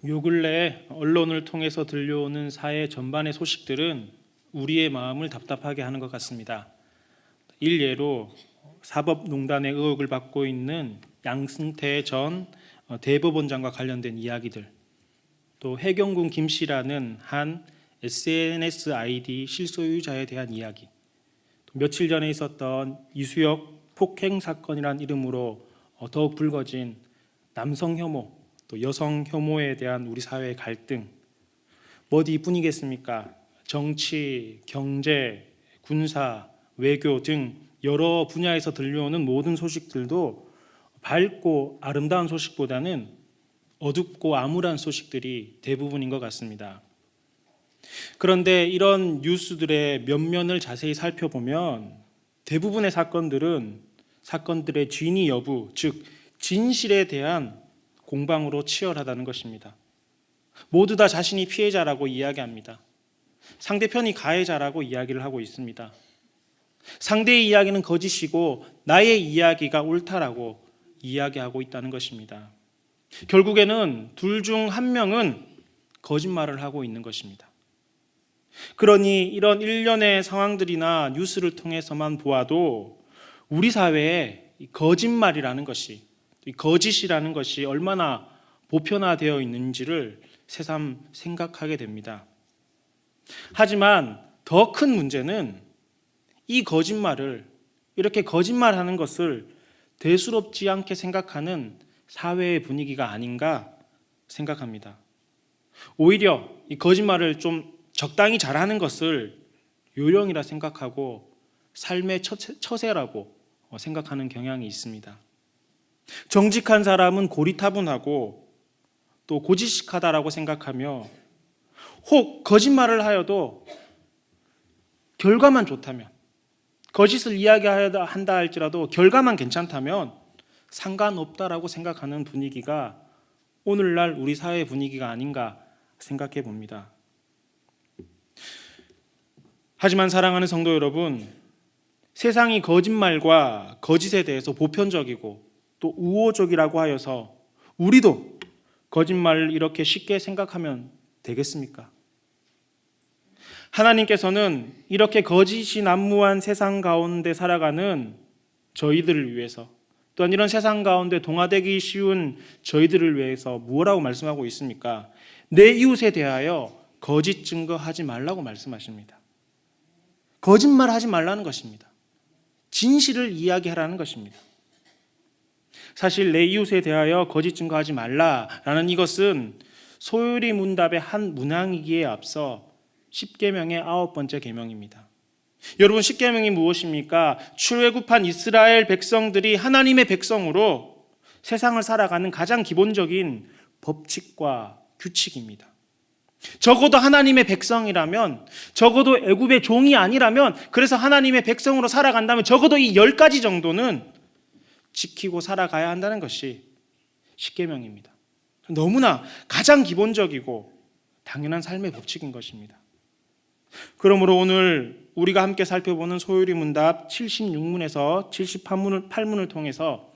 요 근래 언론을 통해서 들려오는 사회 전반의 소식들은 우리의 마음을 답답하게 하는 것 같습니다. 일례로 사법농단의 의혹을 받고 있는 양승태 전 대법원장과 관련된 이야기들, 또 해경군 김씨라는 한 SNS 아이디 실소유자에 대한 이야기, 또 며칠 전에 있었던 이수역 폭행 사건이란 이름으로 더욱 불거진 남성 혐오, 또 여성 혐오에 대한 우리 사회의 갈등, 어디뿐이겠습니까? 정치, 경제, 군사, 외교 등 여러 분야에서 들려오는 모든 소식들도 밝고 아름다운 소식보다는 어둡고 암울한 소식들이 대부분인 것 같습니다. 그런데 이런 뉴스들의 면면을 자세히 살펴보면 대부분의 사건들의 진위 여부, 즉 진실에 대한 공방으로 치열하다는 것입니다. 모두 다 자신이 피해자라고 이야기합니다. 상대편이 가해자라고 이야기를 하고 있습니다. 상대의 이야기는 거짓이고 나의 이야기가 옳다라고 이야기하고 있다는 것입니다. 결국에는 둘 중 한 명은 거짓말을 하고 있는 것입니다. 그러니 이런 일련의 상황들이나 뉴스를 통해서만 보아도 우리 사회에 거짓말이라는 것이, 거짓이라는 것이 얼마나 보편화되어 있는지를 새삼 생각하게 됩니다. 하지만 더 큰 문제는 이 거짓말을, 이렇게 거짓말하는 것을 대수롭지 않게 생각하는 사회의 분위기가 아닌가 생각합니다. 오히려 이 거짓말을 좀 적당히 잘하는 것을 요령이라 생각하고 삶의 처세라고 생각하는 경향이 있습니다. 정직한 사람은 고리타분하고 또 고지식하다라고 생각하며, 혹 거짓말을 하여도 결과만 좋다면, 거짓을 이야기한다 할지라도 결과만 괜찮다면 상관없다라고 생각하는 분위기가 오늘날 우리 사회 분위기가 아닌가 생각해 봅니다. 하지만 사랑하는 성도 여러분, 세상이 거짓말과 거짓에 대해서 보편적이고 또 우호적이라고 하여서 우리도 거짓말을 이렇게 쉽게 생각하면 되겠습니까? 하나님께서는 이렇게 거짓이 난무한 세상 가운데 살아가는 저희들을 위해서, 또한 이런 세상 가운데 동화되기 쉬운 저희들을 위해서 무엇라고 말씀하고 있습니까? 내 이웃에 대하여 거짓 증거하지 말라고 말씀하십니다. 거짓말하지 말라는 것입니다. 진실을 이야기하라는 것입니다. 사실 내 이웃에 대하여 거짓 증거하지 말라라는 이것은 소요리 문답의 한 문항이기에 앞서 10계명의 9번째 계명입니다. 여러분, 10계명이 무엇입니까? 출애굽한 이스라엘 백성들이 하나님의 백성으로 세상을 살아가는 가장 기본적인 법칙과 규칙입니다. 적어도 하나님의 백성이라면, 적어도 애굽의 종이 아니라면, 그래서 하나님의 백성으로 살아간다면 적어도 이 10가지 정도는 지키고 살아가야 한다는 것이 10계명입니다. 너무나 가장 기본적이고 당연한 삶의 법칙인 것입니다. 그러므로 오늘 우리가 함께 살펴보는 소요리 문답 76문에서 78문을 통해서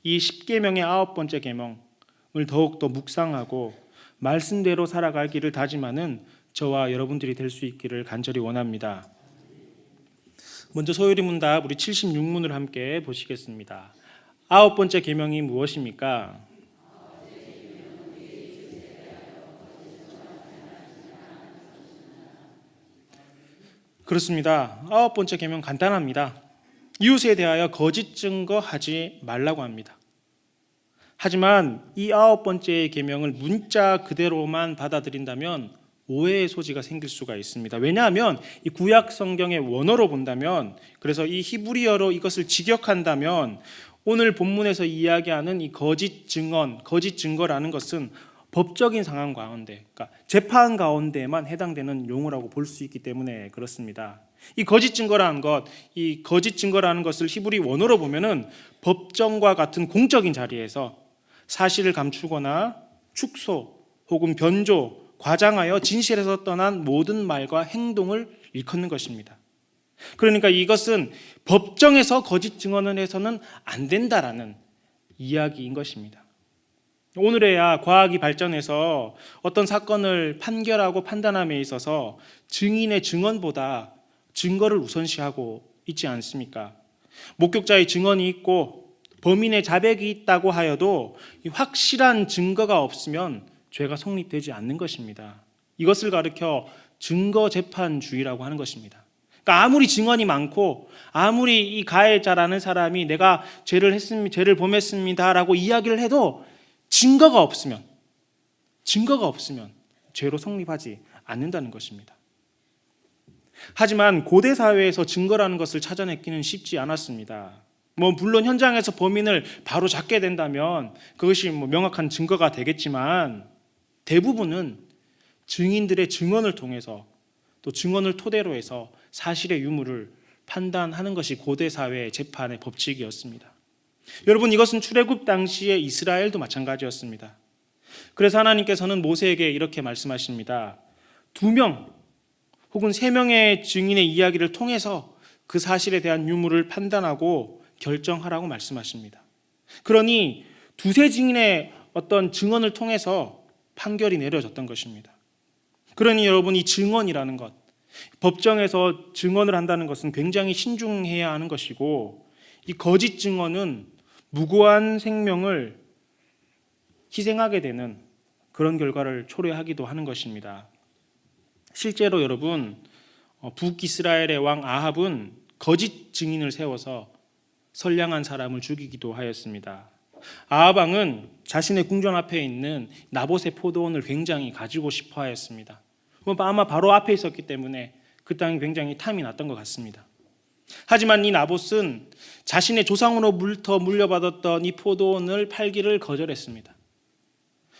이 10계명의 9번째 계명을 더욱더 묵상하고 말씀대로 살아갈 길을 다짐하는 저와 여러분들이 될 수 있기를 간절히 원합니다. 먼저 소요리 문답 우리 76문을 함께 보시겠습니다. 9번째 계명이 무엇입니까? 그렇습니다. 9번째 계명 간단합니다. 이웃에 대하여 거짓 증거하지 말라고 합니다. 하지만 이 9번째 계명을 문자 그대로만 받아들인다면 오해의 소지가 생길 수가 있습니다. 왜냐하면 이 구약 성경의 원어로 본다면, 그래서 이 히브리어로 이것을 직역한다면 오늘 본문에서 이야기하는 이 거짓 증거라는 것은 법적인 상황 가운데, 그러니까 재판 가운데에만 해당되는 용어라고 볼 수 있기 때문에 그렇습니다. 이 거짓 증거라는 것을 히브리 원어로 보면은 법정과 같은 공적인 자리에서 사실을 감추거나 축소 혹은 변조, 과장하여 진실에서 떠난 모든 말과 행동을 일컫는 것입니다. 그러니까 이것은 법정에서 거짓 증언을 해서는 안 된다라는 이야기인 것입니다. 오늘에야 과학이 발전해서 어떤 사건을 판결하고 판단함에 있어서 증인의 증언보다 증거를 우선시하고 있지 않습니까? 목격자의 증언이 있고 범인의 자백이 있다고 하여도 확실한 증거가 없으면 죄가 성립되지 않는 것입니다. 이것을 가리켜 증거재판주의라고 하는 것입니다. 그러니까 아무리 증언이 많고 아무리 이 가해자라는 사람이 내가 죄를 범했습니다라고 이야기를 해도 증거가 없으면 죄로 성립하지 않는다는 것입니다. 하지만 고대 사회에서 증거라는 것을 찾아내기는 쉽지 않았습니다. 물론 현장에서 범인을 바로 잡게 된다면 그것이 명확한 증거가 되겠지만 대부분은 증인들의 증언을 통해서 또 증언을 토대로 해서 사실의 유무를 판단하는 것이 고대 사회의 재판의 법칙이었습니다. 여러분, 이것은 출애굽 당시의 이스라엘도 마찬가지였습니다. 그래서 하나님께서는 모세에게 이렇게 말씀하십니다. 2명 혹은 3명의 증인의 이야기를 통해서 그 사실에 대한 유무를 판단하고 결정하라고 말씀하십니다. 그러니 2-3 증인의 어떤 증언을 통해서 판결이 내려졌던 것입니다. 그러니 여러분, 이 증언이라는 것, 법정에서 증언을 한다는 것은 굉장히 신중해야 하는 것이고, 이 거짓 증언은 무고한 생명을 희생하게 되는 그런 결과를 초래하기도 하는 것입니다. 실제로 여러분, 북이스라엘의 왕 아합은 거짓 증인을 세워서 선량한 사람을 죽이기도 하였습니다. 아합 왕은 자신의 궁전 앞에 있는 나봇의 포도원을 굉장히 가지고 싶어 하였습니다. 아마 바로 앞에 있었기 때문에 그 땅이 굉장히 탐이 났던 것 같습니다. 하지만 이 나봇은 자신의 조상으로부터 물려받았던 이 포도원을 팔기를 거절했습니다.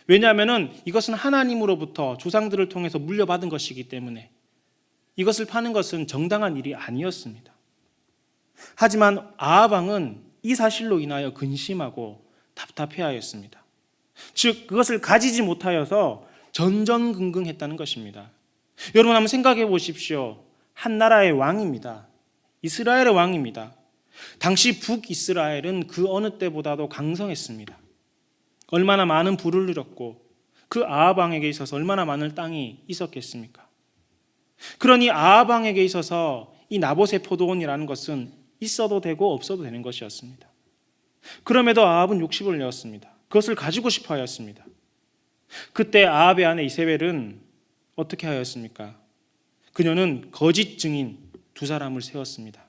왜냐하면 이것은 하나님으로부터 조상들을 통해서 물려받은 것이기 때문에 이것을 파는 것은 정당한 일이 아니었습니다. 하지만 아합 왕은 이 사실로 인하여 근심하고 답답해하였습니다. 즉 그것을 가지지 못하여서 전전긍긍했다는 것입니다. 여러분, 한번 생각해 보십시오. 한 나라의 왕입니다. 이스라엘의 왕입니다. 당시 북이스라엘은 그 어느 때보다도 강성했습니다. 얼마나 많은 부를 누렸고 그 아합 왕에게 있어서 얼마나 많은 땅이 있었겠습니까? 그러니 아합 왕에게 있어서 이 나봇의 포도원이라는 것은 있어도 되고 없어도 되는 것이었습니다. 그럼에도 아합은 욕심을 내었습니다. 그것을 가지고 싶어 하였습니다. 그때 아합의 아내 이세벨은 어떻게 하였습니까? 그녀는 거짓 증인 2사람을 세웠습니다.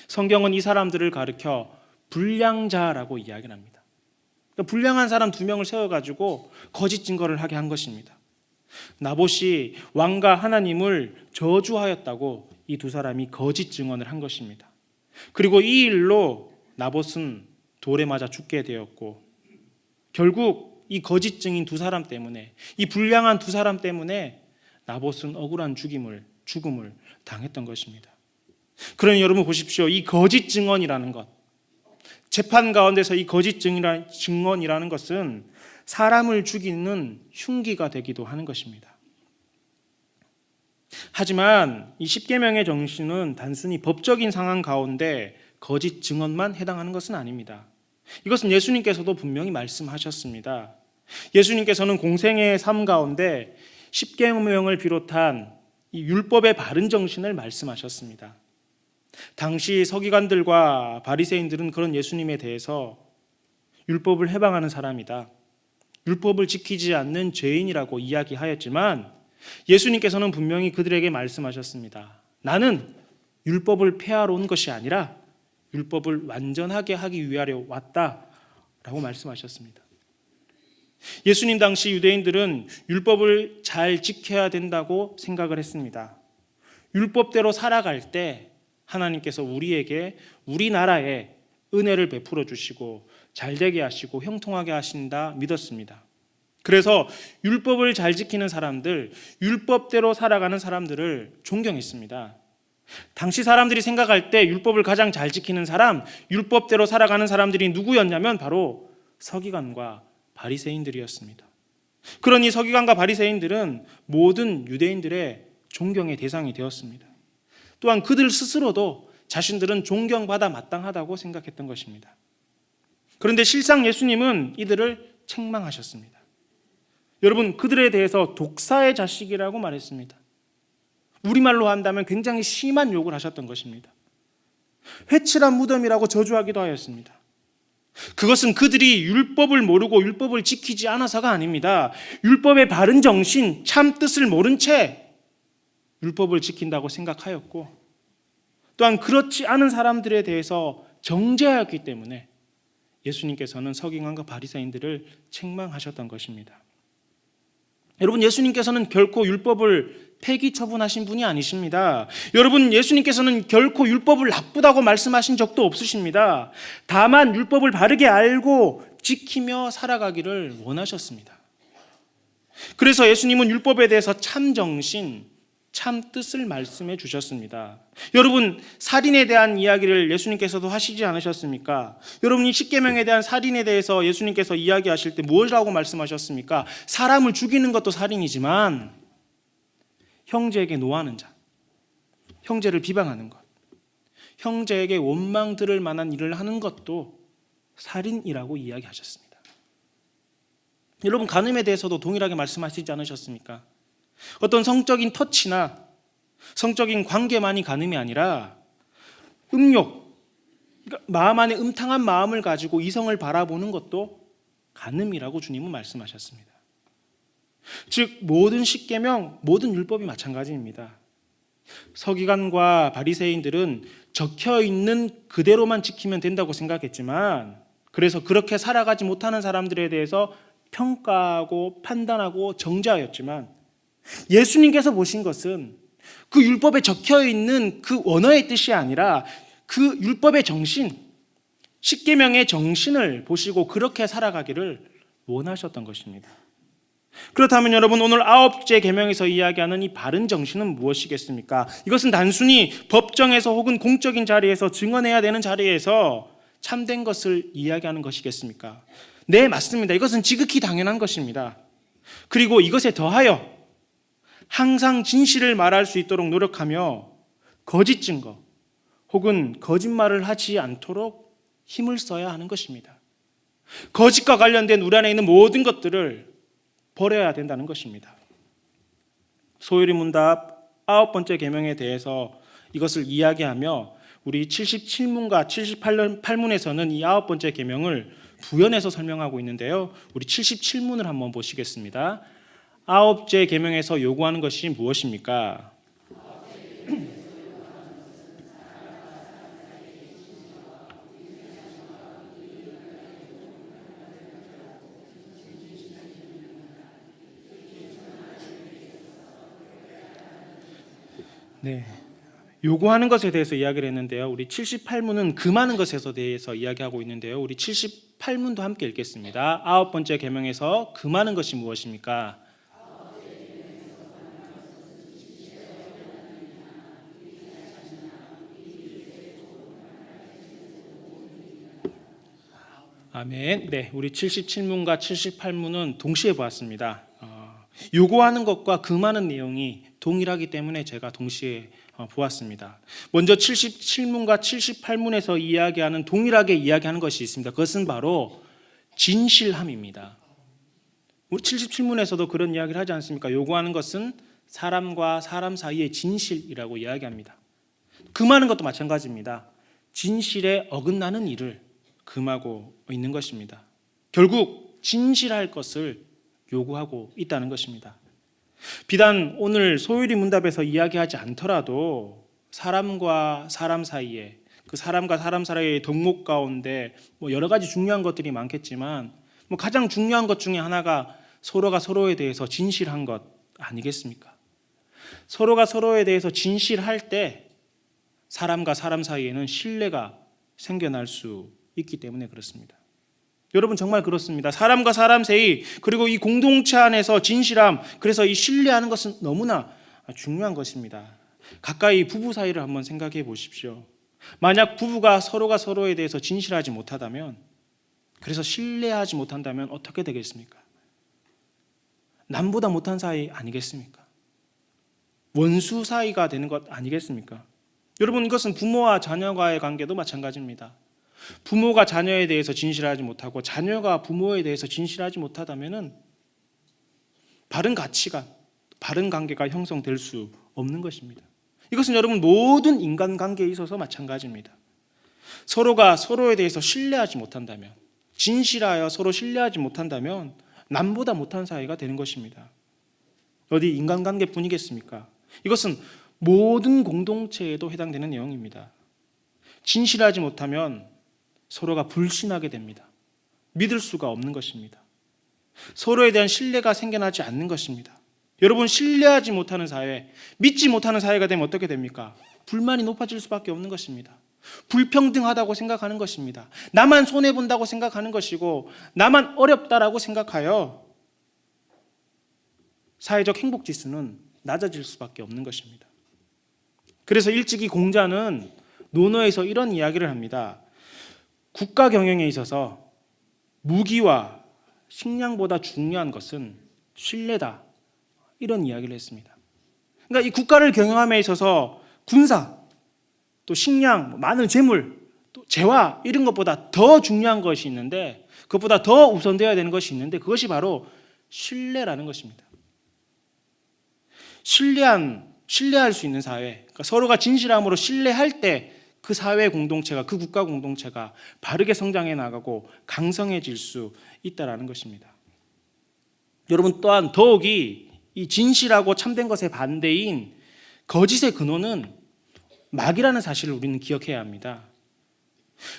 성경은 이 사람들을 가리켜 불량자라고 이야기를 합니다. 그러니까 불량한 사람 2명을 세워가지고 거짓 증거를 하게 한 것입니다. 나봇이 왕과 하나님을 저주하였다고 이 2사람이 거짓 증언을 한 것입니다. 그리고 이 일로 나봇은 돌에 맞아 죽게 되었고, 결국 이 거짓 증인 2사람 때문에, 이 불량한 2사람 때문에 나봇은 억울한 죽음을 당했던 것입니다. 그러니 여러분 보십시오. 이 거짓 증언이라는 것, 재판 가운데서 이 거짓 증언이라는 것은 사람을 죽이는 흉기가 되기도 하는 것입니다. 하지만 이 십계명의 정신은 단순히 법적인 상황 가운데 거짓 증언만 해당하는 것은 아닙니다. 이것은 예수님께서도 분명히 말씀하셨습니다. 예수님께서는 공생애의 삶 가운데 십계명을 비롯한 이 율법의 바른 정신을 말씀하셨습니다. 당시 서기관들과 바리새인들은 그런 예수님에 대해서 율법을 해방하는 사람이다, 율법을 지키지 않는 죄인이라고 이야기하였지만 예수님께서는 분명히 그들에게 말씀하셨습니다. 나는 율법을 폐하러 온 것이 아니라 율법을 완전하게 하기 위하여 왔다라고 말씀하셨습니다. 예수님 당시 유대인들은 율법을 잘 지켜야 된다고 생각을 했습니다. 율법대로 살아갈 때 하나님께서 우리에게, 우리나라에 은혜를 베풀어 주시고 잘되게 하시고 형통하게 하신다 믿었습니다. 그래서 율법을 잘 지키는 사람들, 율법대로 살아가는 사람들을 존경했습니다. 당시 사람들이 생각할 때 율법을 가장 잘 지키는 사람, 율법대로 살아가는 사람들이 누구였냐면 바로 서기관과 바리새인들이었습니다. 그러니 서기관과 바리새인들은 모든 유대인들의 존경의 대상이 되었습니다. 또한 그들 스스로도 자신들은 존경받아 마땅하다고 생각했던 것입니다. 그런데 실상 예수님은 이들을 책망하셨습니다. 여러분, 그들에 대해서 독사의 자식이라고 말했습니다. 우리말로 한다면 굉장히 심한 욕을 하셨던 것입니다. 회칠한 무덤이라고 저주하기도 하였습니다. 그것은 그들이 율법을 모르고 율법을 지키지 않아서가 아닙니다. 율법의 바른 정신, 참 뜻을 모른 채 율법을 지킨다고 생각하였고, 또한 그렇지 않은 사람들에 대해서 정죄하였기 때문에 예수님께서는 서기관과 바리새인들을 책망하셨던 것입니다. 여러분, 예수님께서는 결코 율법을 폐기 처분하신 분이 아니십니다. 여러분, 예수님께서는 결코 율법을 나쁘다고 말씀하신 적도 없으십니다. 다만 율법을 바르게 알고 지키며 살아가기를 원하셨습니다. 그래서 예수님은 율법에 대해서 참 정신, 참 뜻을 말씀해 주셨습니다. 여러분, 살인에 대한 이야기를 예수님께서도 하시지 않으셨습니까? 여러분이 십계명에 대한 살인에 대해서 예수님께서 이야기하실 때 무엇이라고 말씀하셨습니까? 사람을 죽이는 것도 살인이지만 형제에게 노하는 자, 형제를 비방하는 것, 형제에게 원망 들을 만한 일을 하는 것도 살인이라고 이야기하셨습니다. 여러분, 간음에 대해서도 동일하게 말씀하시지 않으셨습니까? 어떤 성적인 터치나 성적인 관계만이 간음이 아니라 음욕, 그러니까 마음 안에 음탕한 마음을 가지고 이성을 바라보는 것도 간음이라고 주님은 말씀하셨습니다. 즉 모든 십계명, 모든 율법이 마찬가지입니다. 서기관과 바리새인들은 적혀있는 그대로만 지키면 된다고 생각했지만, 그래서 그렇게 살아가지 못하는 사람들에 대해서 평가하고 판단하고 정죄하였지만, 예수님께서 보신 것은 그 율법에 적혀있는 그 원어의 뜻이 아니라 그 율법의 정신, 십계명의 정신을 보시고 그렇게 살아가기를 원하셨던 것입니다. 그렇다면 여러분, 오늘 9째 계명에서 이야기하는 이 바른 정신은 무엇이겠습니까? 이것은 단순히 법정에서 혹은 공적인 자리에서 증언해야 되는 자리에서 참된 것을 이야기하는 것이겠습니까? 네, 맞습니다. 이것은 지극히 당연한 것입니다. 그리고 이것에 더하여 항상 진실을 말할 수 있도록 노력하며 거짓 증거 혹은 거짓말을 하지 않도록 힘을 써야 하는 것입니다. 거짓과 관련된 우리 안에 있는 모든 것들을 버려야 된다는 것입니다. 소요리 문답 9번째 계명에 대해서 이것을 이야기하며 우리 77문과 78문에서는 이 9번째 계명을 부연해서 설명하고 있는데요. 우리 77문을 한번 보시겠습니다. 9째 계명에서 요구하는 것이 무엇입니까? 네, 요구하는 것에 대해서 이야기를 했는데요. 우리 78문은 금하는 것에 대해서 이야기하고 있는데요. 우리 78문도 함께 읽겠습니다. 9번째 계명에서 금하는 것이 무엇입니까? 아멘. 네, 우리 77문과 78문은 동시에 보았습니다. 요구하는 것과 금하는 내용이 동일하기 때문에 제가 동시에 보았습니다. 먼저 77문과 78문에서 이야기하는 동일하게 이야기하는 것이 있습니다. 그것은 바로 진실함입니다. 우리 77문에서도 그런 이야기를 하지 않습니까? 요구하는 것은 사람과 사람 사이의 진실이라고 이야기합니다. 금하는 것도 마찬가지입니다. 진실에 어긋나는 일을 금하고 있는 것입니다. 결국 진실할 것을 요구하고 있다는 것입니다. 비단 오늘 소유리 문답에서 이야기하지 않더라도 사람과 사람 사이에, 그 사람과 사람 사이의 덕목 가운데 여러 가지 중요한 것들이 많겠지만 가장 중요한 것 중에 하나가 서로가 서로에 대해서 진실한 것 아니겠습니까? 서로가 서로에 대해서 진실할 때 사람과 사람 사이에는 신뢰가 생겨날 수 있기 때문에 그렇습니다. 여러분, 정말 그렇습니다. 사람과 사람 사이, 그리고 이 공동체 안에서 진실함, 그래서 이 신뢰하는 것은 너무나 중요한 것입니다. 가까이 부부 사이를 한번 생각해 보십시오. 만약 부부가 서로가 서로에 대해서 진실하지 못하다면, 그래서 신뢰하지 못한다면 어떻게 되겠습니까? 남보다 못한 사이 아니겠습니까? 원수 사이가 되는 것 아니겠습니까? 여러분, 이것은 부모와 자녀와의 관계도 마찬가지입니다. 부모가 자녀에 대해서 진실하지 못하고 자녀가 부모에 대해서 진실하지 못하다면은 바른 가치관, 바른 관계가 형성될 수 없는 것입니다. 이것은 여러분 모든 인간관계에 있어서 마찬가지입니다. 서로가 서로에 대해서 신뢰하지 못한다면, 진실하여 서로 신뢰하지 못한다면 남보다 못한 사이가 되는 것입니다. 어디 인간관계뿐이겠습니까? 이것은 모든 공동체에도 해당되는 내용입니다. 진실하지 못하면 서로가 불신하게 됩니다. 믿을 수가 없는 것입니다. 서로에 대한 신뢰가 생겨나지 않는 것입니다. 여러분, 신뢰하지 못하는 사회, 믿지 못하는 사회가 되면 어떻게 됩니까? 불만이 높아질 수밖에 없는 것입니다. 불평등하다고 생각하는 것입니다. 나만 손해본다고 생각하는 것이고 나만 어렵다라고 생각하여 사회적 행복지수는 낮아질 수밖에 없는 것입니다. 그래서 일찍이 공자는 논어에서 이런 이야기를 합니다. 국가 경영에 있어서 무기와 식량보다 중요한 것은 신뢰다. 이런 이야기를 했습니다. 그러니까 이 국가를 경영함에 있어서 군사, 또 식량, 많은 재물, 또 재화 이런 것보다 더 중요한 것이 있는데, 그것보다 더 우선되어야 되는 것이 있는데, 그것이 바로 신뢰라는 것입니다. 신뢰할 수 있는 사회, 그러니까 서로가 진실함으로 신뢰할 때 그 사회 공동체가, 그 국가 공동체가 바르게 성장해 나가고 강성해질 수 있다라는 것입니다. 여러분, 또한 더욱이 이 진실하고 참된 것의 반대인 거짓의 근원은 마귀라는 사실을 우리는 기억해야 합니다.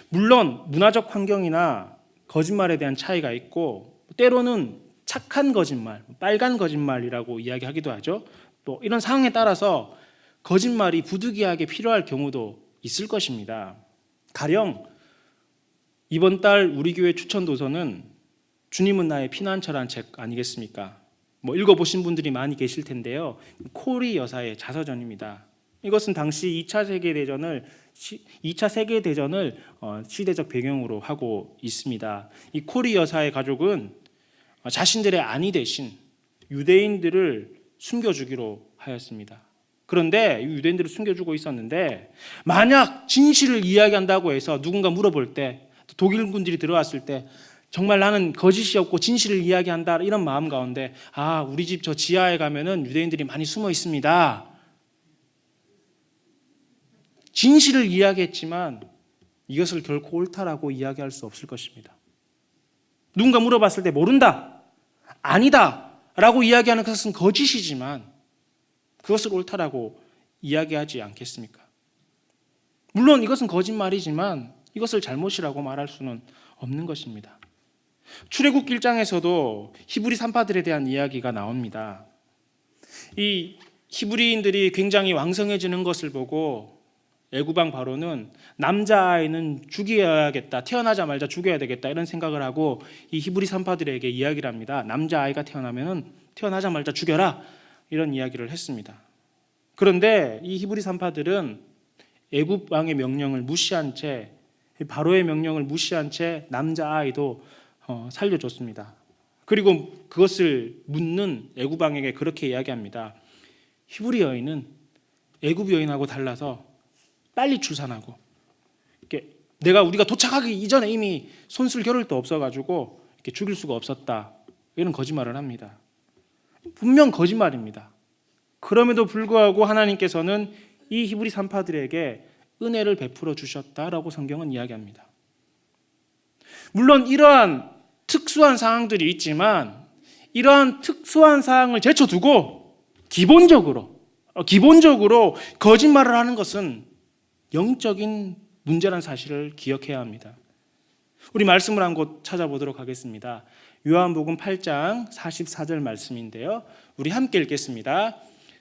물론 문화적 환경이나 거짓말에 대한 차이가 있고, 때로는 착한 거짓말, 빨간 거짓말이라고 이야기하기도 하죠. 또 이런 상황에 따라서 거짓말이 부득이하게 필요할 경우도 있을 것입니다. 가령 이번 달 우리 교회 추천 도서는 주님은 나의 피난처란 책 아니겠습니까? 읽어보신 분들이 많이 계실 텐데요. 코리 여사의 자서전입니다. 이것은 당시 2차 세계대전을 시대적 배경으로 하고 있습니다. 이 코리 여사의 가족은 자신들의 아니 대신 유대인들을 숨겨주기로 하였습니다. 그런데 유대인들을 숨겨주고 있었는데, 만약 진실을 이야기한다고 해서 누군가 물어볼 때, 독일군들이 들어왔을 때 정말 나는 거짓이 없고 진실을 이야기한다 이런 마음 가운데, 우리 집 저 지하에 가면은 유대인들이 많이 숨어 있습니다. 진실을 이야기했지만 이것을 결코 옳다라고 이야기할 수 없을 것입니다. 누군가 물어봤을 때 모른다, 아니다 라고 이야기하는 것은 거짓이지만 그것을 옳다라고 이야기하지 않겠습니까? 물론 이것은 거짓말이지만 이것을 잘못이라고 말할 수는 없는 것입니다. 출애굽 1장에서도 히브리 산파들에 대한 이야기가 나옵니다. 이 히브리인들이 굉장히 왕성해지는 것을 보고 애굽왕 바로는 남자아이는 죽여야겠다, 태어나자마자 죽여야 되겠다 이런 생각을 하고 이 히브리 산파들에게 이야기를 합니다. 남자아이가 태어나면은 태어나자마자 죽여라, 이런 이야기를 했습니다. 그런데 이 히브리 산파들은 애굽 왕의 명령을 무시한 채, 바로의 명령을 무시한 채 남자아이도 살려줬습니다. 그리고 그것을 묻는 애굽 왕에게 그렇게 이야기합니다. 히브리 여인은 애굽 여인하고 달라서 빨리 출산하고, 우리가 도착하기 이전에 이미 손쓸 겨를도 없어가지고 이렇게 죽일 수가 없었다, 이런 거짓말을 합니다. 분명 거짓말입니다. 그럼에도 불구하고 하나님께서는 이 히브리 산파들에게 은혜를 베풀어 주셨다라고 성경은 이야기합니다. 물론 이러한 특수한 상황들이 있지만 이러한 특수한 상황을 제쳐두고 기본적으로 거짓말을 하는 것은 영적인 문제라는 사실을 기억해야 합니다. 우리 말씀을 한 곳 찾아보도록 하겠습니다. 요한복음 8장 44절 말씀인데요. 우리 함께 읽겠습니다.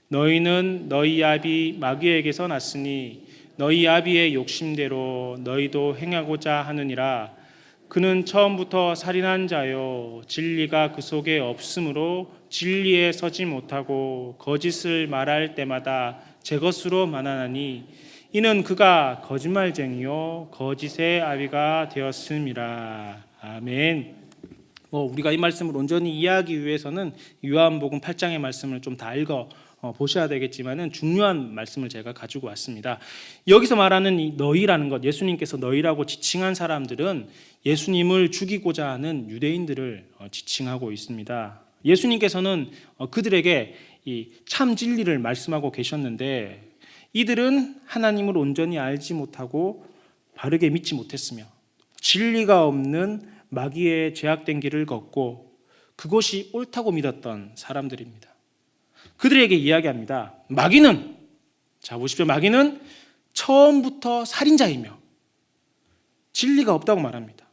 너희는 너희 아비 마귀에게서 났으니 너희 아비의 욕심대로 너희도 행하고자 하느니라. 그는 처음부터 살인한 자요 진리가 그 속에 없으므로 진리에 서지 못하고 거짓을 말할 때마다 제 것으로 만하나니 이는 그가 거짓말쟁이요 거짓의 아비가 되었음이라. 아멘. 우리가 이 말씀을 온전히 이해하기 위해서는 요한복음 8장의 말씀을 좀 다 읽어 보셔야 되겠지만은 중요한 말씀을 제가 가지고 왔습니다. 여기서 말하는 이 너희라는 것, 예수님께서 너희라고 지칭한 사람들은 예수님을 죽이고자 하는 유대인들을 지칭하고 있습니다. 예수님께서는 그들에게 이 참 진리를 말씀하고 계셨는데 이들은 하나님을 온전히 알지 못하고 바르게 믿지 못했으며 진리가 없는 마귀의 제약된 길을 걷고 그것이 옳다고 믿었던 사람들입니다. 그들에게 이야기합니다. 마귀는, 자 보십시오. 마귀는 처음부터 살인자이며 진리가 없다고 말합니다.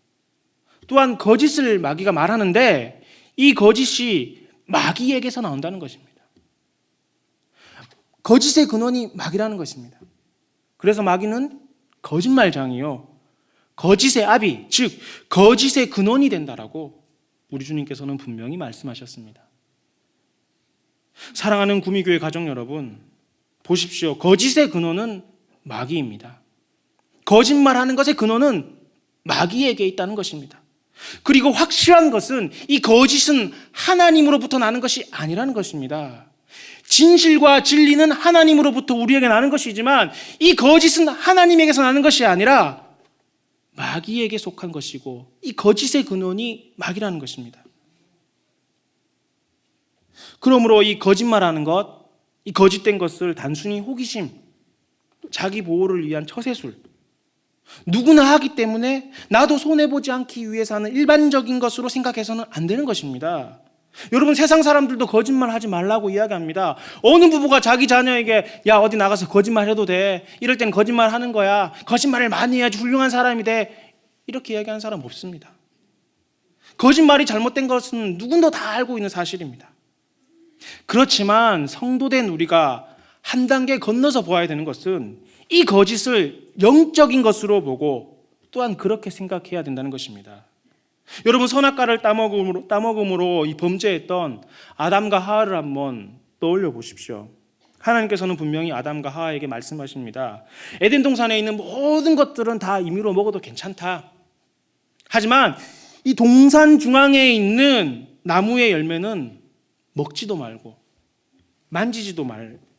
또한 거짓을 마귀가 말하는데 이 거짓이 마귀에게서 나온다는 것입니다. 거짓의 근원이 마귀라는 것입니다. 그래서 마귀는 거짓말장이요, 거짓의 아비, 즉 거짓의 근원이 된다라고 우리 주님께서는 분명히 말씀하셨습니다. 사랑하는 구미교회 가족 여러분, 보십시오. 거짓의 근원은 마귀입니다. 거짓말하는 것의 근원은 마귀에게 있다는 것입니다. 그리고 확실한 것은 이 거짓은 하나님으로부터 나는 것이 아니라는 것입니다. 진실과 진리는 하나님으로부터 우리에게 나는 것이지만 이 거짓은 하나님에게서 나는 것이 아니라 마귀에게 속한 것이고 이 거짓의 근원이 마귀라는 것입니다. 그러므로 이 거짓말하는 것, 이 거짓된 것을 단순히 호기심, 자기 보호를 위한 처세술, 누구나 하기 때문에 나도 손해보지 않기 위해서 하는 일반적인 것으로 생각해서는 안 되는 것입니다. 여러분, 세상 사람들도 거짓말 하지 말라고 이야기합니다. 어느 부부가 자기 자녀에게 야 어디 나가서 거짓말 해도 돼, 이럴 땐 거짓말 하는 거야, 거짓말을 많이 해야지 훌륭한 사람이 돼, 이렇게 이야기하는 사람 없습니다. 거짓말이 잘못된 것은 누구도 다 알고 있는 사실입니다. 그렇지만 성도된 우리가 한 단계 건너서 보아야 되는 것은 이 거짓을 영적인 것으로 보고 또한 그렇게 생각해야 된다는 것입니다. 여러분, 선악과를 따먹음으로 이 범죄했던 아담과 하와를 한번 떠올려 보십시오. 하나님께서는 분명히 아담과 하와에게 말씀하십니다. 에덴 동산에 있는 모든 것들은 다 임의로 먹어도 괜찮다. 하지만 이 동산 중앙에 있는 나무의 열매는 먹지도 말고 만지지도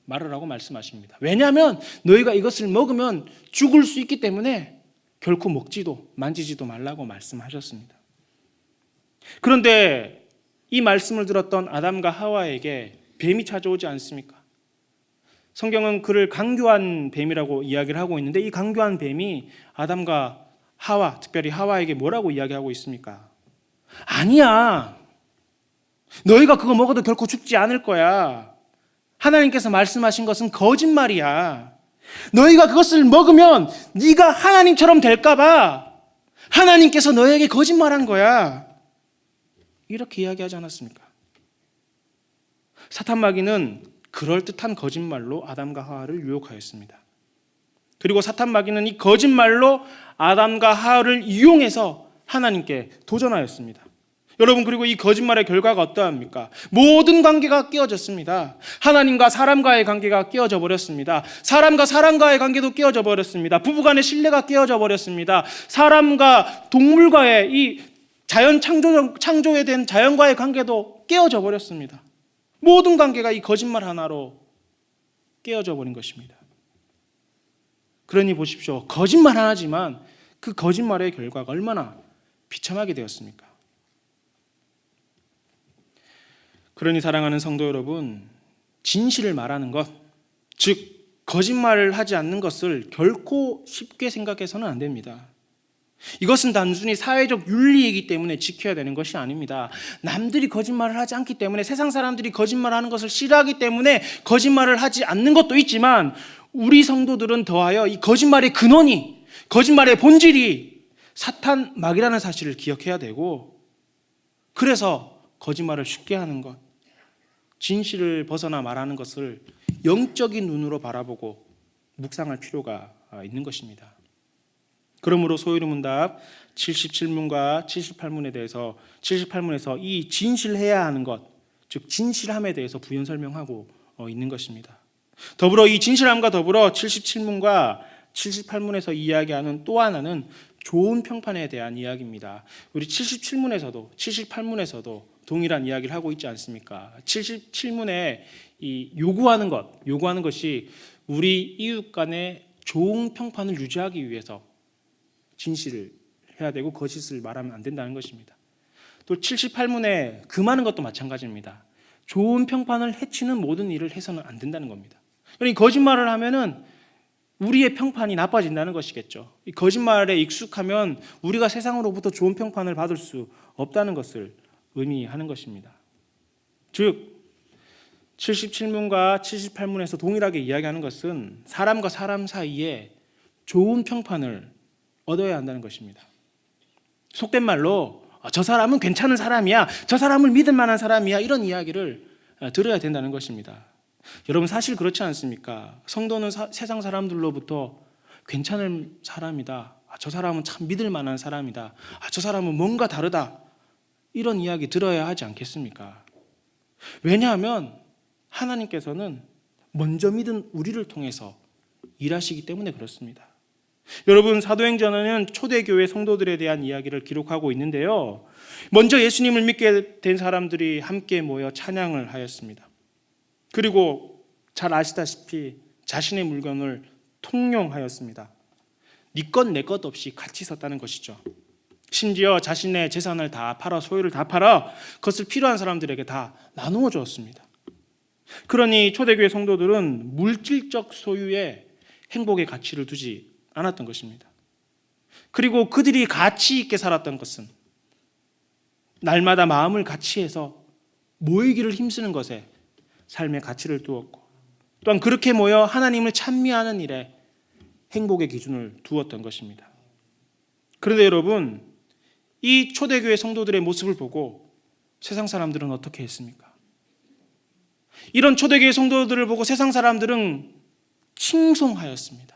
말으라고 말씀하십니다. 왜냐하면 너희가 이것을 먹으면 죽을 수 있기 때문에 결코 먹지도 만지지도 말라고 말씀하셨습니다. 그런데 이 말씀을 들었던 아담과 하와에게 뱀이 찾아오지 않습니까? 성경은 그를 강교한 뱀이라고 이야기를 하고 있는데 이 강교한 뱀이 아담과 하와, 특별히 하와에게 뭐라고 이야기하고 있습니까? 아니야, 너희가 그거 먹어도 결코 죽지 않을 거야. 하나님께서 말씀하신 것은 거짓말이야. 너희가 그것을 먹으면 네가 하나님처럼 될까 봐 하나님께서 너에게 거짓말한 거야. 이렇게 이야기하지 않았습니까? 사탄 마귀는 그럴듯한 거짓말로 아담과 하와를 유혹하였습니다. 그리고 사탄 마귀는 이 거짓말로 아담과 하와를 이용해서 하나님께 도전하였습니다. 여러분, 그리고 이 거짓말의 결과가 어떠합니까? 모든 관계가 깨어졌습니다. 하나님과 사람과의 관계가 깨어져 버렸습니다. 사람과 사람과의 관계도 깨어져 버렸습니다. 부부간의 신뢰가 깨어져 버렸습니다. 사람과 동물과의 이 자연 창조에 된 자연과의 관계도 깨어져 버렸습니다. 모든 관계가 이 거짓말 하나로 깨어져 버린 것입니다. 그러니 보십시오. 거짓말 하나지만 그 거짓말의 결과가 얼마나 비참하게 되었습니까? 그러니 사랑하는 성도 여러분, 진실을 말하는 것, 즉 거짓말을 하지 않는 것을 결코 쉽게 생각해서는 안 됩니다. 이것은 단순히 사회적 윤리이기 때문에 지켜야 되는 것이 아닙니다. 남들이 거짓말을 하지 않기 때문에, 세상 사람들이 거짓말하는 것을 싫어하기 때문에 거짓말을 하지 않는 것도 있지만 우리 성도들은 더하여 이 거짓말의 근원이, 거짓말의 본질이 사탄 마귀라는 사실을 기억해야 되고, 그래서 거짓말을 쉽게 하는 것, 진실을 벗어나 말하는 것을 영적인 눈으로 바라보고 묵상할 필요가 있는 것입니다. 그러므로 소요리문답 77문과 78문에 대해서 78문에서 이 진실해야 하는 것, 즉 진실함에 대해서 부연 설명하고 있는 것입니다. 더불어 이 진실함과 더불어 77문과 78문에서 이야기하는 또 하나는 좋은 평판에 대한 이야기입니다. 우리 77문에서도 78문에서도 동일한 이야기를 하고 있지 않습니까? 77문에 이 요구하는 것이 우리 이웃 간의 좋은 평판을 유지하기 위해서 진실을 해야 되고 거짓을 말하면 안 된다는 것입니다. 또 78문에 금하는 것도 마찬가지입니다. 좋은 평판을 해치는 모든 일을 해서는 안 된다는 겁니다. 그러니 거짓말을 하면은 우리의 평판이 나빠진다는 것이겠죠. 이 거짓말에 익숙하면 우리가 세상으로부터 좋은 평판을 받을 수 없다는 것을 의미하는 것입니다. 즉 77문과 78문에서 동일하게 이야기하는 것은 사람과 사람 사이에 좋은 평판을 얻어야 한다는 것입니다. 속된 말로 저 사람은 괜찮은 사람이야, 저 사람을 믿을 만한 사람이야, 이런 이야기를 들어야 된다는 것입니다. 여러분, 사실 그렇지 않습니까? 성도는 세상 사람들로부터 괜찮은 사람이다, 저 사람은 참 믿을 만한 사람이다, 저 사람은 뭔가 다르다, 이런 이야기 들어야 하지 않겠습니까? 왜냐하면 하나님께서는 먼저 믿은 우리를 통해서 일하시기 때문에 그렇습니다. 여러분, 사도행전은 초대교회 성도들에 대한 이야기를 기록하고 있는데요, 먼저 예수님을 믿게 된 사람들이 함께 모여 찬양을 하였습니다. 그리고 잘 아시다시피 자신의 물건을 통용하였습니다. 네 것 내 것 없이 같이 섰다는 것이죠. 심지어 자신의 재산을 다 팔아, 소유를 다 팔아 그것을 필요한 사람들에게 다 나누어 주었습니다. 그러니 초대교회 성도들은 물질적 소유에 행복의 가치를 두지 않았던 것입니다. 그리고 그들이 가치 있게 살았던 것은 날마다 마음을 같이해서 모이기를 힘쓰는 것에 삶의 가치를 두었고, 또한 그렇게 모여 하나님을 찬미하는 일에 행복의 기준을 두었던 것입니다. 그런데 여러분, 이 초대교회 성도들의 모습을 보고 세상 사람들은 어떻게 했습니까? 이런 초대교회 성도들을 보고 세상 사람들은 칭송하였습니다.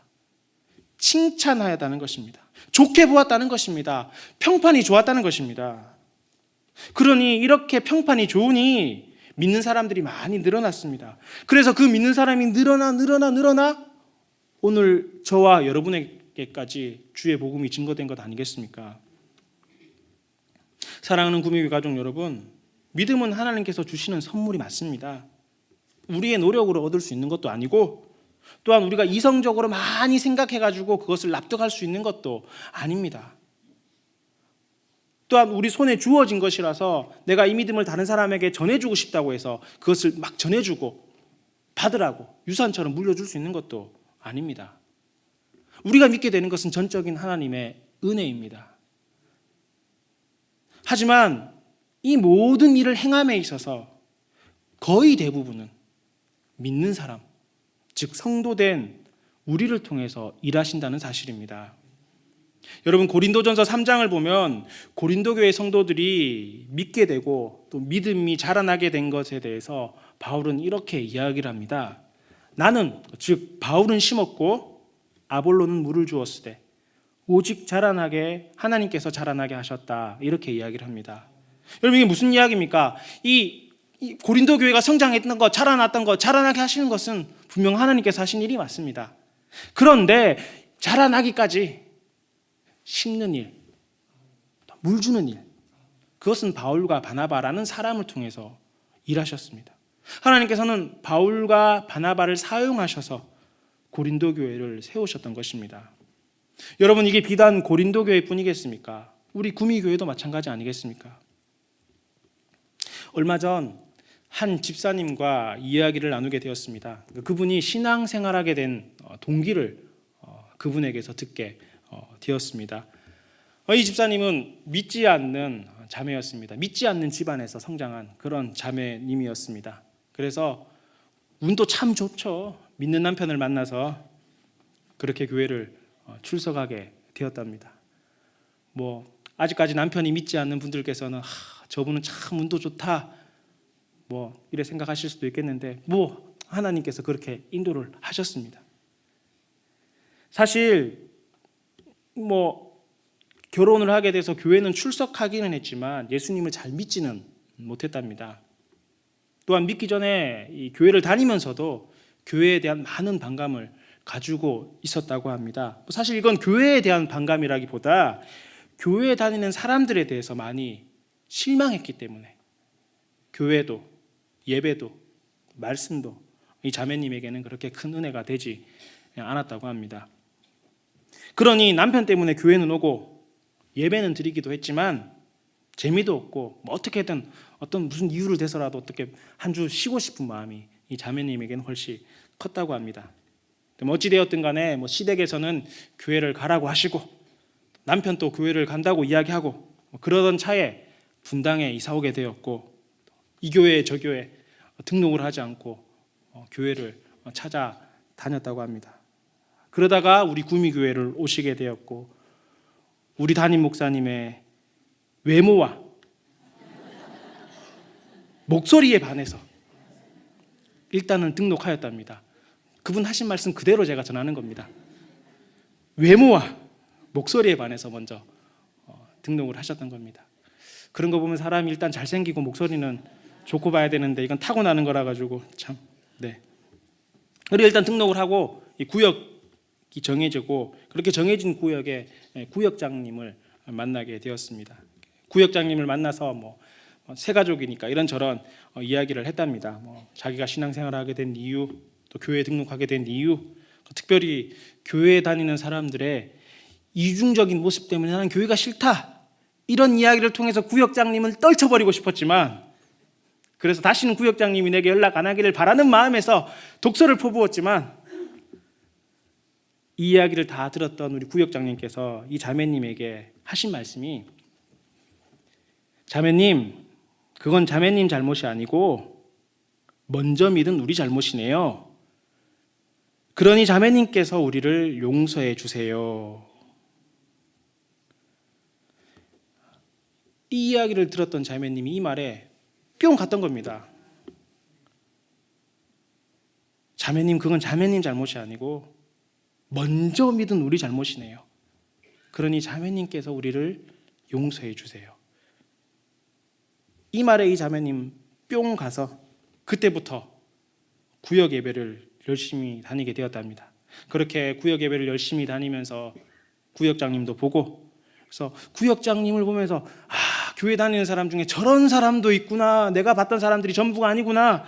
칭찬하였다는 것입니다. 좋게 보았다는 것입니다. 평판이 좋았다는 것입니다. 그러니 이렇게 평판이 좋으니 믿는 사람들이 많이 늘어났습니다. 그래서 그 믿는 사람이 늘어나 오늘 저와 여러분에게까지 주의 복음이 증거된 것 아니겠습니까? 사랑하는 구미교회 가족 여러분, 믿음은 하나님께서 주시는 선물이 맞습니다. 우리의 노력으로 얻을 수 있는 것도 아니고, 또한 우리가 이성적으로 많이 생각해가지고 그것을 납득할 수 있는 것도 아닙니다. 또한 우리 손에 주어진 것이라서 내가 이 믿음을 다른 사람에게 전해주고 싶다고 해서 그것을 막 전해주고 받으라고 유산처럼 물려줄 수 있는 것도 아닙니다. 우리가 믿게 되는 것은 전적인 하나님의 은혜입니다. 하지만 이 모든 일을 행함에 있어서 거의 대부분은 믿는 사람, 즉 성도된 우리를 통해서 일하신다는 사실입니다. 여러분, 고린도전서 3장을 보면 고린도 교회 성도들이 믿게 되고 또 믿음이 자라나게 된 것에 대해서 바울은 이렇게 이야기를 합니다. 나는, 즉 바울은 심었고 아볼로는 물을 주었으되 오직 자라나게 하나님께서 자라나게 하셨다, 이렇게 이야기를 합니다. 여러분, 이게 무슨 이야기입니까? 이 고린도 교회가 성장했던 것, 자라났던 것, 자라나게 하시는 것은 분명 하나님께서 하신 일이 맞습니다. 그런데 자라나기까지 심는 일, 물 주는 일, 그것은 바울과 바나바라는 사람을 통해서 일하셨습니다. 하나님께서는 바울과 바나바를 사용하셔서 고린도 교회를 세우셨던 것입니다. 여러분, 이게 비단 고린도 교회뿐이겠습니까? 우리 구미교회도 마찬가지 아니겠습니까? 얼마 전 한 집사님과 이야기를 나누게 되었습니다. 그분이 신앙생활하게 된 동기를 그분에게서 듣게 되었습니다. 이 집사님은 믿지 않는 자매였습니다. 믿지 않는 집안에서 성장한 그런 자매님이었습니다. 그래서 운도 참 좋죠. 믿는 남편을 만나서 그렇게 교회를 출석하게 되었답니다. 아직까지 남편이 믿지 않는 분들께서는 저분은 참 운도 좋다, 이래 생각하실 수도 있겠는데 하나님께서 그렇게 인도를 하셨습니다. 사실 결혼을 하게 돼서 교회는 출석하기는 했지만 예수님을 잘 믿지는 못했답니다. 또한 믿기 전에 이 교회를 다니면서도 교회에 대한 많은 반감을 가지고 있었다고 합니다. 사실 이건 교회에 대한 반감이라기보다 교회에 다니는 사람들에 대해서 많이 실망했기 때문에 교회도, 예배도, 말씀도 이 자매님에게는 그렇게 큰 은혜가 되지 않았다고 합니다. 그러니 남편 때문에 교회는 오고 예배는 드리기도 했지만 재미도 없고 뭐 어떻게든 어떤 무슨 이유를 대서라도 어떻게 한 주 쉬고 싶은 마음이 이 자매님에게는 훨씬 컸다고 합니다. 어찌되었든 간에 뭐 시댁에서는 교회를 가라고 하시고 남편 또 교회를 간다고 이야기하고 그러던 차에 분당에 이사 오게 되었고 이 교회에 저 교회 등록을 하지 않고 교회를 찾아다녔다고 합니다. 그러다가 우리 구미교회를 오시게 되었고 우리 담임 목사님의 외모와 목소리에 반해서 일단은 등록하였답니다. 그분 하신 말씀 그대로 제가 전하는 겁니다. 외모와 목소리에 반해서 먼저 등록을 하셨던 겁니다. 그런 거 보면 사람이 일단 잘생기고 목소리는 좋고 봐야 되는데 이건 타고나는 거라 가지고 참. 네. 그리고 일단 등록을 하고 이 구역이 정해지고 그렇게 정해진 구역에 구역장님을 만나게 되었습니다. 구역장님을 만나서 뭐 새 가족이니까 이런저런 이야기를 했답니다. 뭐 자기가 신앙생활을 하게 된 이유, 또 교회에 등록하게 된 이유, 특별히 교회에 다니는 사람들의 이중적인 모습 때문에 나는 교회가 싫다 이런 이야기를 통해서 구역장님을 떨쳐버리고 싶었지만 그래서 다시는 구역장님이 내게 연락 안 하기를 바라는 마음에서 독서를 퍼부었지만 이 이야기를 다 들었던 우리 구역장님께서 이 자매님에게 하신 말씀이 자매님 그건 자매님 잘못이 아니고 먼저 믿은 우리 잘못이네요. 그러니 자매님께서 우리를 용서해 주세요. 이 이야기를 들었던 자매님이 이 말에 뿅 갔던 겁니다. 자매님 그건 자매님 잘못이 아니고 먼저 믿은 우리 잘못이네요. 그러니 자매님께서 우리를 용서해 주세요. 이 말에 이 자매님 뿅 가서 그때부터 구역 예배를 열심히 다니게 되었답니다. 그렇게 구역 예배를 열심히 다니면서 구역장님도 보고 그래서 구역장님을 보면서 교회 다니는 사람 중에 저런 사람도 있구나. 내가 봤던 사람들이 전부가 아니구나.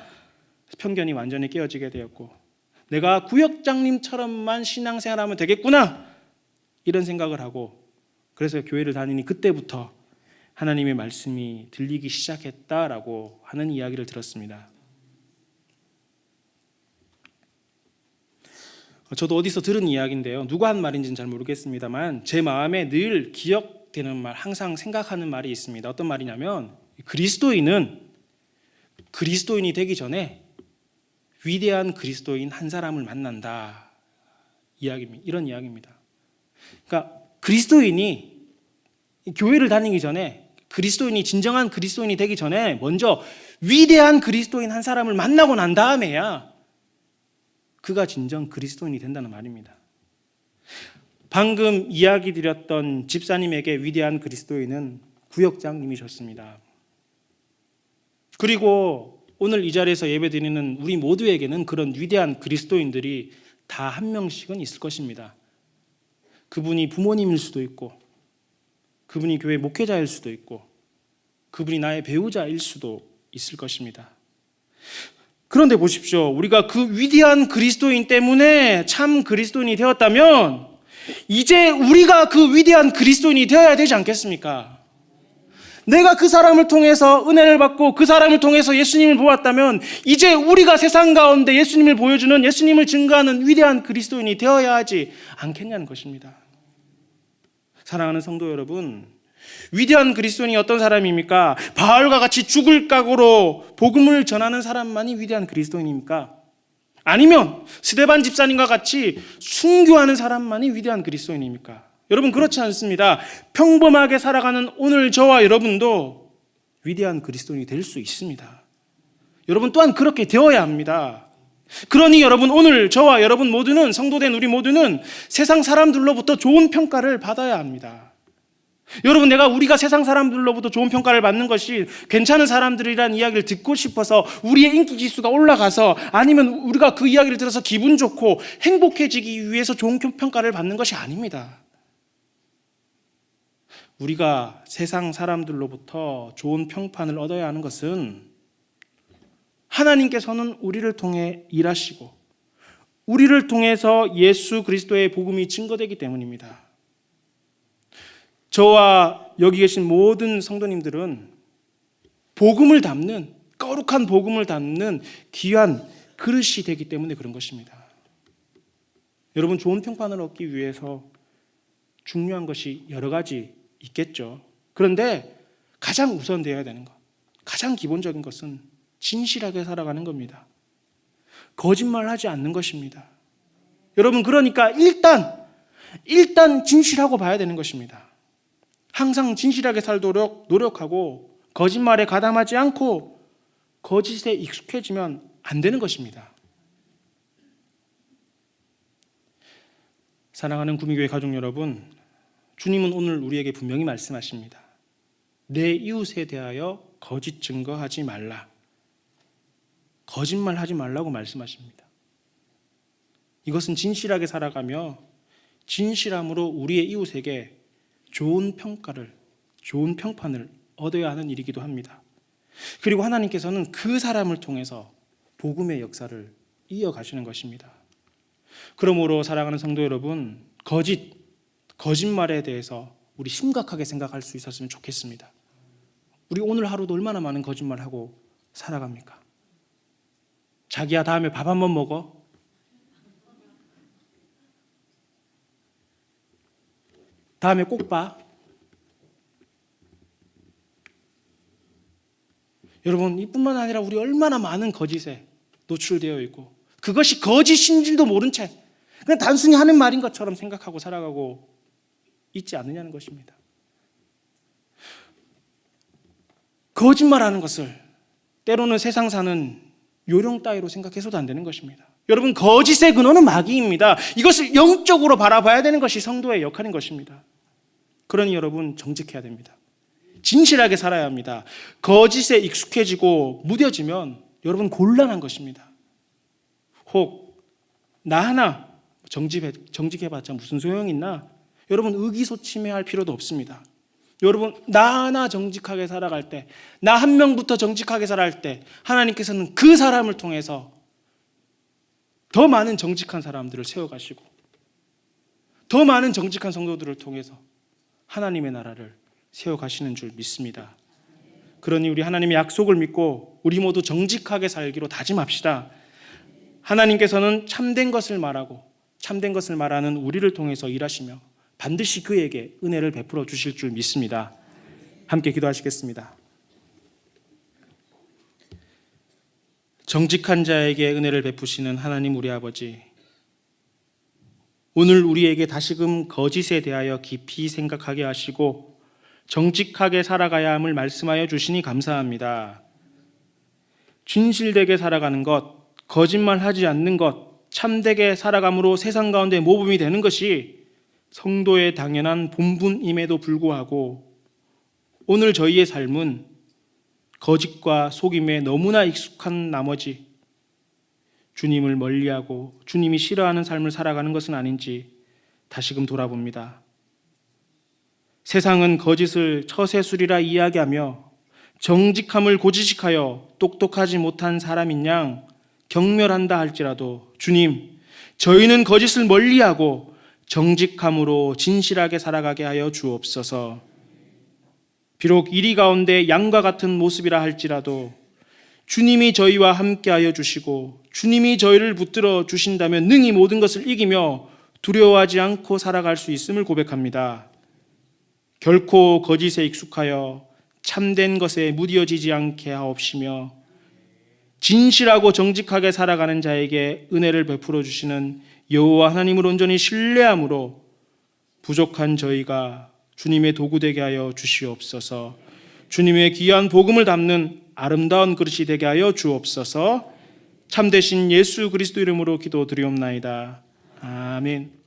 편견이 완전히 깨어지게 되었고 내가 구역장님처럼만 신앙생활하면 되겠구나. 이런 생각을 하고 그래서 교회를 다니니 그때부터 하나님의 말씀이 들리기 시작했다라고 하는 이야기를 들었습니다. 저도 어디서 들은 이야기인데요. 누가 한 말인지는 잘 모르겠습니다만 제 마음에 늘 기억되는 말, 항상 생각하는 말이 있습니다. 어떤 말이냐면 그리스도인이 되기 전에 위대한 그리스도인 한 사람을 만난다. 이런 이야기입니다. 그러니까 그리스도인이 교회를 다니기 전에 그리스도인이 진정한 그리스도인이 되기 전에 먼저 위대한 그리스도인 한 사람을 만나고 난 다음에야 그가 진정 그리스도인이 된다는 말입니다. 방금 이야기 드렸던 집사님에게 위대한 그리스도인은 구역장님이셨습니다. 그리고 오늘 이 자리에서 예배드리는 우리 모두에게는 그런 위대한 그리스도인들이 다 한 명씩은 있을 것입니다. 그분이 부모님일 수도 있고 그분이 교회 목회자일 수도 있고 그분이 나의 배우자일 수도 있을 것입니다. 그런데 보십시오. 우리가 그 위대한 그리스도인 때문에 참 그리스도인이 되었다면 이제 우리가 그 위대한 그리스도인이 되어야 되지 않겠습니까? 내가 그 사람을 통해서 은혜를 받고 그 사람을 통해서 예수님을 보았다면 이제 우리가 세상 가운데 예수님을 보여주는 예수님을 증거하는 위대한 그리스도인이 되어야 하지 않겠냐는 것입니다. 사랑하는 성도 여러분, 위대한 그리스도인이 어떤 사람입니까? 바알과 같이 죽을 각오로 복음을 전하는 사람만이 위대한 그리스도인입니까? 아니면 스데반 집사님과 같이 순교하는 사람만이 위대한 그리스도인입니까? 여러분 그렇지 않습니다. 평범하게 살아가는 오늘 저와 여러분도 위대한 그리스도인이 될 수 있습니다. 여러분 또한 그렇게 되어야 합니다. 그러니 여러분 오늘 저와 여러분 모두는 성도된 우리 모두는 세상 사람들로부터 좋은 평가를 받아야 합니다. 여러분 우리가 세상 사람들로부터 좋은 평가를 받는 것이 괜찮은 사람들이라는 이야기를 듣고 싶어서 우리의 인기 지수가 올라가서 아니면 우리가 그 이야기를 들어서 기분 좋고 행복해지기 위해서 좋은 평가를 받는 것이 아닙니다. 우리가 세상 사람들로부터 좋은 평판을 얻어야 하는 것은 하나님께서는 우리를 통해 일하시고 우리를 통해서 예수 그리스도의 복음이 증거되기 때문입니다. 저와 여기 계신 모든 성도님들은 복음을 담는, 거룩한 복음을 담는 귀한 그릇이 되기 때문에 그런 것입니다. 여러분, 좋은 평판을 얻기 위해서 중요한 것이 여러 가지 있겠죠. 그런데 가장 우선되어야 되는 것, 가장 기본적인 것은 진실하게 살아가는 겁니다. 거짓말하지 않는 것입니다. 여러분, 그러니까 일단 진실하고 봐야 되는 것입니다. 항상 진실하게 살도록 노력하고 거짓말에 가담하지 않고 거짓에 익숙해지면 안 되는 것입니다. 사랑하는 구미교회 가족 여러분, 주님은 오늘 우리에게 분명히 말씀하십니다. 내 이웃에 대하여 거짓 증거하지 말라. 거짓말하지 말라고 말씀하십니다. 이것은 진실하게 살아가며 진실함으로 우리의 이웃에게 좋은 평판을 얻어야 하는 일이기도 합니다. 그리고 하나님께서는 그 사람을 통해서 복음의 역사를 이어가시는 것입니다. 그러므로 사랑하는 성도 여러분, 거짓말에 대해서 우리 심각하게 생각할 수 있었으면 좋겠습니다. 우리 오늘 하루도 얼마나 많은 거짓말하고 살아갑니까? 자기야, 다음에 밥 한번 먹어? 다음에 꼭 봐? 여러분, 이뿐만 아니라 우리 얼마나 많은 거짓에 노출되어 있고 그것이 거짓인 줄도 모른 채 그냥 단순히 하는 말인 것처럼 생각하고 살아가고 있지 않느냐는 것입니다. 거짓말하는 것을 때로는 세상 사는 요령 따위로 생각해서도 안 되는 것입니다. 여러분, 거짓의 근원은 마귀입니다. 이것을 영적으로 바라봐야 되는 것이 성도의 역할인 것입니다. 그러니 여러분, 정직해야 됩니다. 진실하게 살아야 합니다. 거짓에 익숙해지고 무뎌지면 여러분 곤란한 것입니다. 혹 나 하나 정직해봤자 무슨 소용이 있나? 여러분, 의기소침해할 필요도 없습니다. 여러분, 나 하나 정직하게 살아갈 때, 나 한 명부터 정직하게 살아갈 때 하나님께서는 그 사람을 통해서 더 많은 정직한 사람들을 세워가시고 더 많은 정직한 성도들을 통해서 하나님의 나라를 세워가시는 줄 믿습니다. 그러니 우리 하나님의 약속을 믿고 우리 모두 정직하게 살기로 다짐합시다. 하나님께서는 참된 것을 말하고 참된 것을 말하는 우리를 통해서 일하시며 반드시 그에게 은혜를 베풀어 주실 줄 믿습니다. 함께 기도하시겠습니다. 정직한 자에게 은혜를 베푸시는 하나님 우리 아버지, 오늘 우리에게 다시금 거짓에 대하여 깊이 생각하게 하시고 정직하게 살아가야 함을 말씀하여 주시니 감사합니다. 진실되게 살아가는 것, 거짓말하지 않는 것, 참되게 살아감으로 세상 가운데 모범이 되는 것이 성도의 당연한 본분임에도 불구하고 오늘 저희의 삶은 거짓과 속임에 너무나 익숙한 나머지 주님을 멀리하고 주님이 싫어하는 삶을 살아가는 것은 아닌지 다시금 돌아봅니다. 세상은 거짓을 처세술이라 이야기하며 정직함을 고지식하여 똑똑하지 못한 사람인 양 경멸한다 할지라도 주님, 저희는 거짓을 멀리하고 정직함으로 진실하게 살아가게 하여 주옵소서. 비록 이리 가운데 양과 같은 모습이라 할지라도 주님이 저희와 함께하여 주시고 주님이 저희를 붙들어 주신다면 능히 모든 것을 이기며 두려워하지 않고 살아갈 수 있음을 고백합니다. 결코 거짓에 익숙하여 참된 것에 무뎌지지 않게 하옵시며 진실하고 정직하게 살아가는 자에게 은혜를 베풀어 주시는 여호와 하나님을 온전히 신뢰함으로 부족한 저희가 주님의 도구 되게 하여 주시옵소서. 주님의 귀한 복음을 담는 아름다운 그릇이 되게 하여 주옵소서. 참되신 예수 그리스도 이름으로 기도드리옵나이다. 아멘.